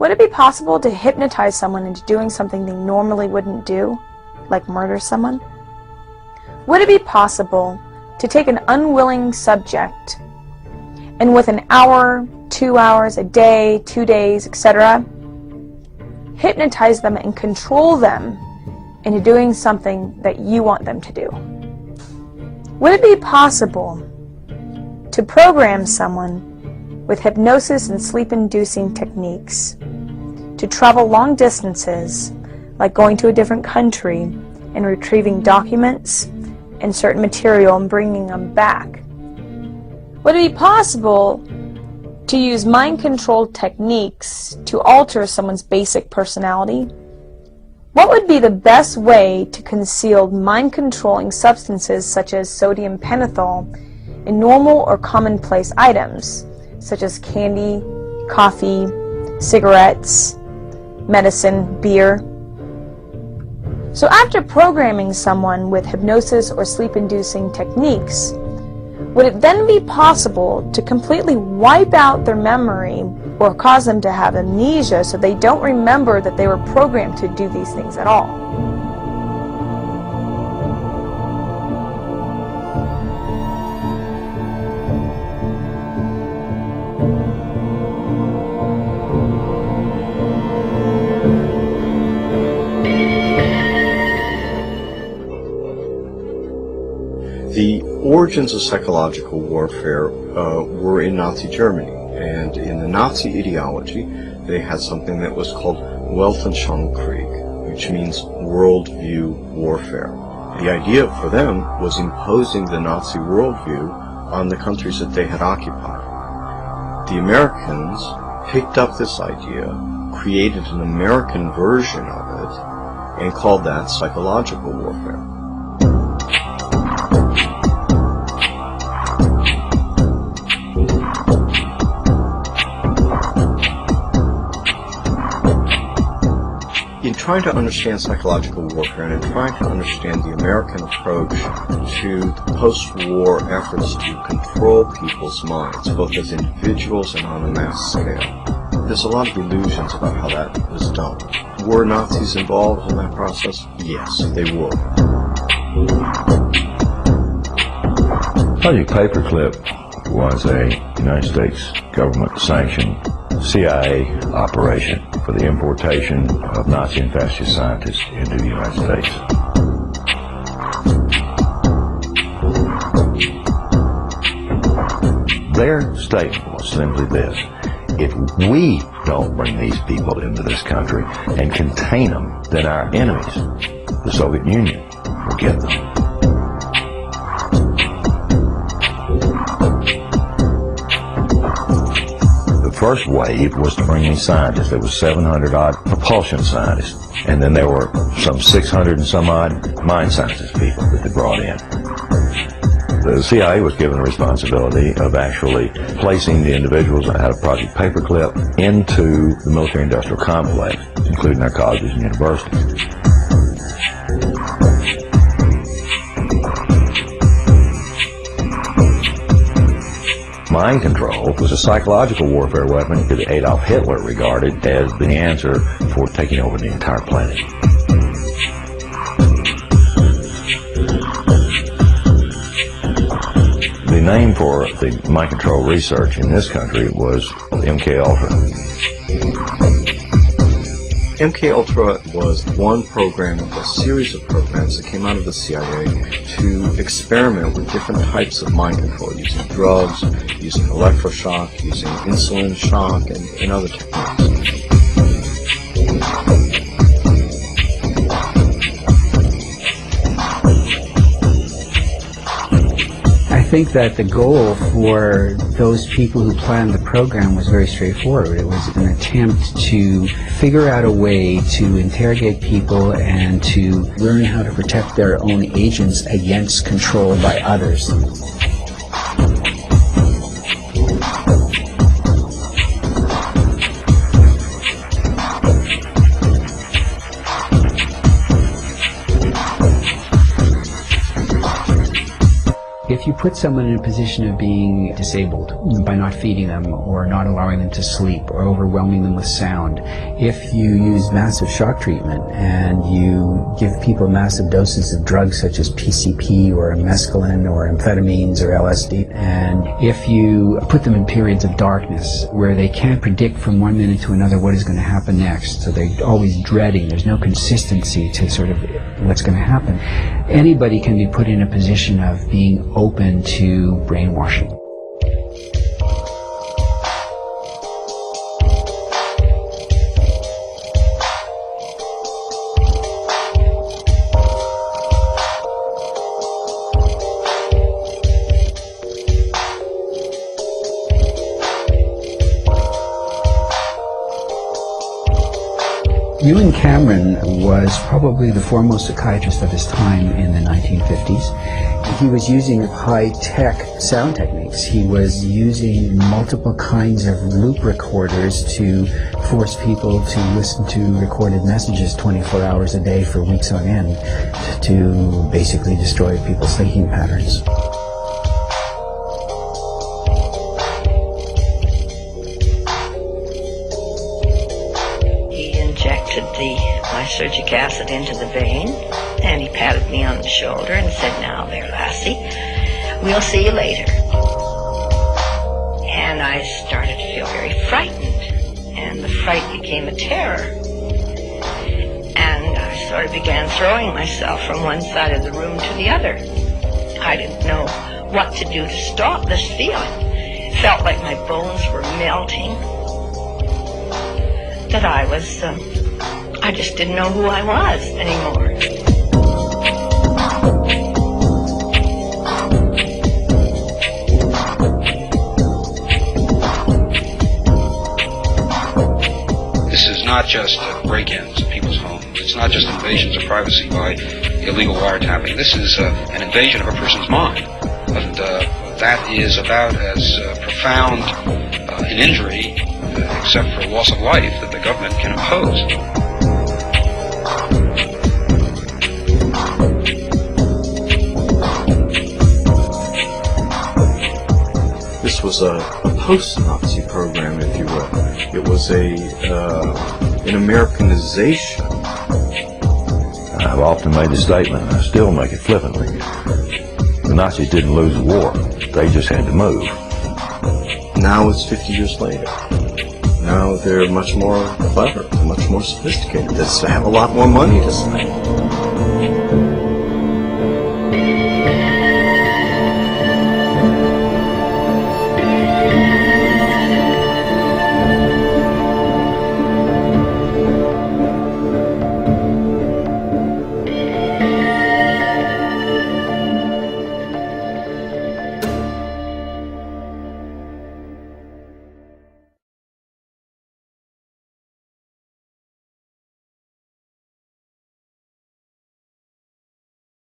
Would it be possible to hypnotize someone into doing something they normally wouldn't do, like murder someone? Would it be possible to take an unwilling subject and with an hour, 2 hours, a day, 2 days, etc., hypnotize them and control them into doing something that you want them to do? Would it be possible to program someone with hypnosis and sleep-inducing techniques to travel long distances, like going to a different country and retrieving documents and certain material and bringing them back? Would it be possible to use mind-control techniques to alter someone's basic personality? What would be the best way to conceal mind-controlling substances such as sodium pentothal in normal or commonplace items, such as candy, coffee, cigarettes, medicine, beer? So after programming someone with hypnosis or sleep-inducing techniques, would it then be possible to completely wipe out their memory or cause them to have amnesia so they don't remember that they were programmed to do these things at all? The origins of psychological warfare were in Nazi Germany, and in the Nazi ideology they had something that was called Weltanschauungskrieg, which means worldview warfare. The idea for them was imposing the Nazi worldview on the countries that they had occupied. The Americans picked up this idea, created an American version of it, and called that psychological warfare. In trying to understand psychological warfare and in trying to understand the American approach to the post-war efforts to control people's minds, both as individuals and on a mass scale, there's a lot of illusions about how that was done. Were Nazis involved in that process? Yes, they were. Project Paperclip was a United States government-sanctioned CIA operation for the importation of Nazi and fascist scientists into the United States. Their statement was simply this: if we don't bring these people into this country and contain them, then our enemies, the Soviet Union, will get them. The first wave was to bring these scientists. There was 700-odd propulsion scientists, and then there were some 600 and some odd mind sciences people that they brought in. The CIA was given the responsibility of actually placing the individuals out of Project Paperclip into the military-industrial complex, including their colleges and universities. Mind control was a psychological warfare weapon that Adolf Hitler regarded as the answer for taking over the entire planet. The name for the mind control research in this country was MK-Ultra. MK-Ultra was one program of a series of programs that came out of the CIA to experiment with different types of mind control, using drugs, using electroshock, using insulin shock, and other techniques. I think that the goal for those people who planned the program was very straightforward. It was an attempt to figure out a way to interrogate people and to learn how to protect their own agents against control by others. If you put someone in a position of being disabled by not feeding them or not allowing them to sleep or overwhelming them with sound. If you use massive shock treatment and you give people massive doses of drugs such as PCP or mescaline or amphetamines or LSD, and if you put them in periods of darkness where they can't predict from one minute to another what is going to happen next, so they're always dreading, there's no consistency to sort of what's going to happen, anybody can be put in a position of being open to brainwashing. Ewan Cameron was probably the foremost psychiatrist of his time in the 1950s. He was using high-tech sound techniques. He was using multiple kinds of loop recorders to force people to listen to recorded messages 24 hours a day for weeks on end to basically destroy people's thinking patterns. The lysergic acid into the vein, and he patted me on the shoulder and said, "Now there, lassie, we'll see you later." And I started to feel very frightened, and the fright became a terror. And I sort of began throwing myself from one side of the room to the other. I didn't know what to do to stop this feeling. It felt like my bones were melting, that I just didn't know who I was anymore. This is not just break-ins of people's homes. It's not just invasions of privacy by illegal wiretapping. This is an invasion of a person's mind. And that is about as profound an injury, except for loss of life, that the government can impose. This was a post-Nazi program, if you will. It was an Americanization. I've often made the statement, and I still make it flippantly. The Nazis didn't lose the war. They just had to move. Now it's 50 years later. Now they're much more clever, much more sophisticated. They have a lot more money to spend.